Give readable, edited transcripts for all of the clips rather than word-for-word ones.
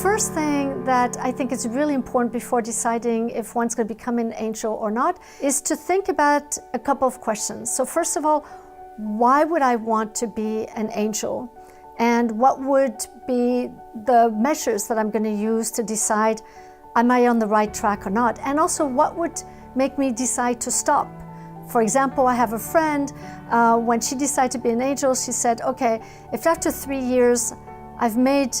first thing that I think is really important before deciding if one's going to become an angel or not is to think about a couple of questions. So first of all, why would I want to be an angel? And what would be the measures that I'm going to use to decide, am I on the right track or not? And also, what would make me decide to stop? For example, I have a friend, when she decided to be an angel, she said, okay, if after 3 years I've made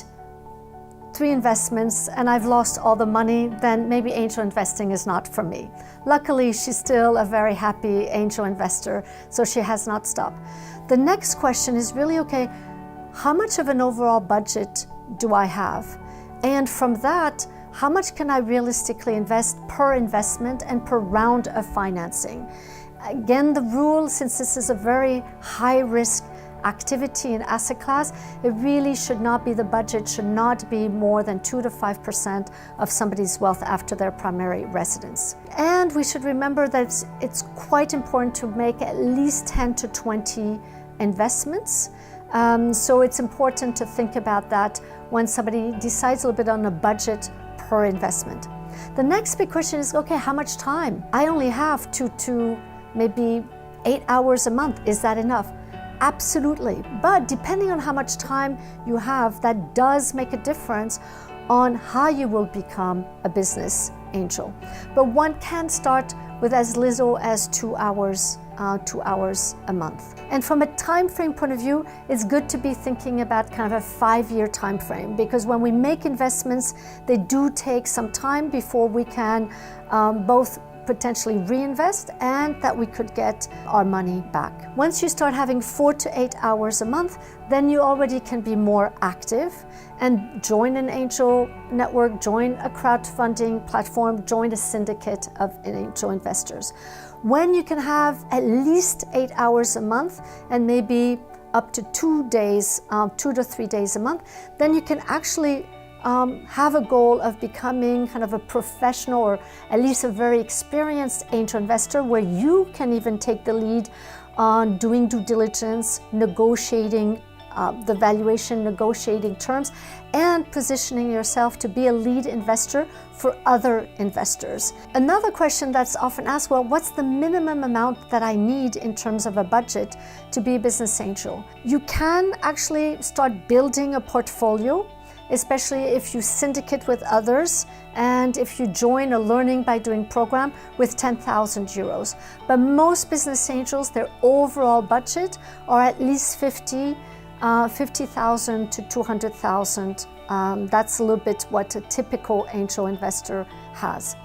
3 investments and I've lost all the money, then maybe angel investing is not for me. Luckily, she's still a very happy angel investor, so she has not stopped. The next question is really, okay, how much of an overall budget do I have? And from that, how much can I realistically invest per investment and per round of financing? Again, the rule, since this is a very high risk activity and asset class, it really should not be, the budget should not be more than 2 to 5% of somebody's wealth after their primary residence. And we should remember that it's quite important to make at least 10 to 20 investments. So it's important to think about that when somebody decides a little bit on a budget per investment. The next big question is, okay, how much time? I only have 2 to maybe 8 hours a month. Is that enough? Absolutely. But depending on how much time you have, that does make a difference on how you will become a business angel. But one can start with as little as 2 hours a month. And from a time frame point of view, it's good to be thinking about kind of a 5-year time frame, because when we make investments, they do take some time before we can both potentially reinvest and that we could get our money back. Once you start having 4 to 8 hours a month, then you already can be more active and join an angel network, join a crowdfunding platform, join a syndicate of angel investors. When you can have at least 8 hours a month and maybe up to 2 days, 2 to 3 days a month, then you can actually have a goal of becoming kind of a professional or at least a very experienced angel investor, where you can even take the lead on doing due diligence, negotiating the valuation, negotiating terms, and positioning yourself to be a lead investor for other investors. Another question that's often asked, well, what's the minimum amount that I need in terms of a budget to be a business angel? You can actually start building a portfolio, especially if you syndicate with others and if you join a learning by doing program with 10,000 euros. But most business angels, their overall budget are at least 50,000 to 200,000. That's a little bit what a typical angel investor has.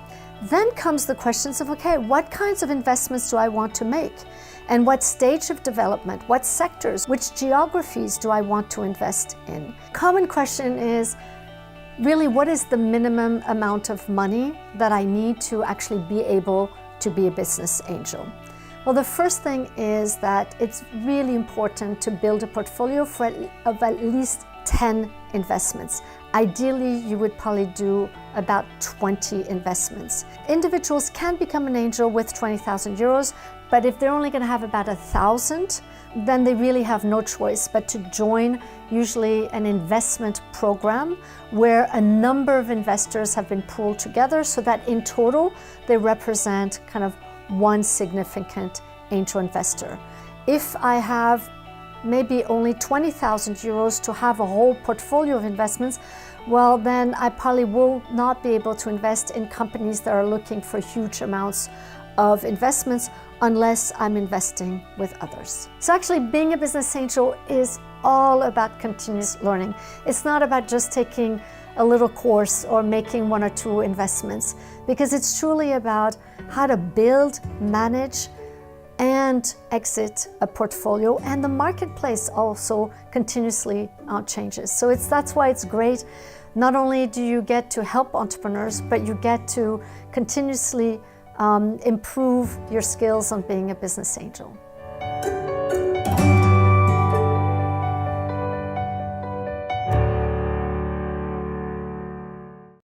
Then comes the questions of, okay, what kinds of investments do I want to make? And what stage of development, what sectors, which geographies do I want to invest in? Common question is really, what is the minimum amount of money that I need to actually be able to be a business angel? Well, the first thing is that it's really important to build a portfolio of at least 10 investments. Ideally, you would probably do about 20 investments. Individuals can become an angel with 20,000 euros, but if they're only going to have about 1,000, then they really have no choice but to join usually an investment program where a number of investors have been pooled together so that in total they represent kind of one significant angel investor. If I have maybe only 20,000 euros to have a whole portfolio of investments, well, then I probably will not be able to invest in companies that are looking for huge amounts of investments unless I'm investing with others. So actually, being a business angel is all about continuous learning. It's not about just taking a little course or making 1 or 2 investments, because it's truly about how to build, manage, and exit a portfolio, and the marketplace also continuously changes. So that's why it's great. Not only do you get to help entrepreneurs, but you get to continuously improve your skills on being a business angel.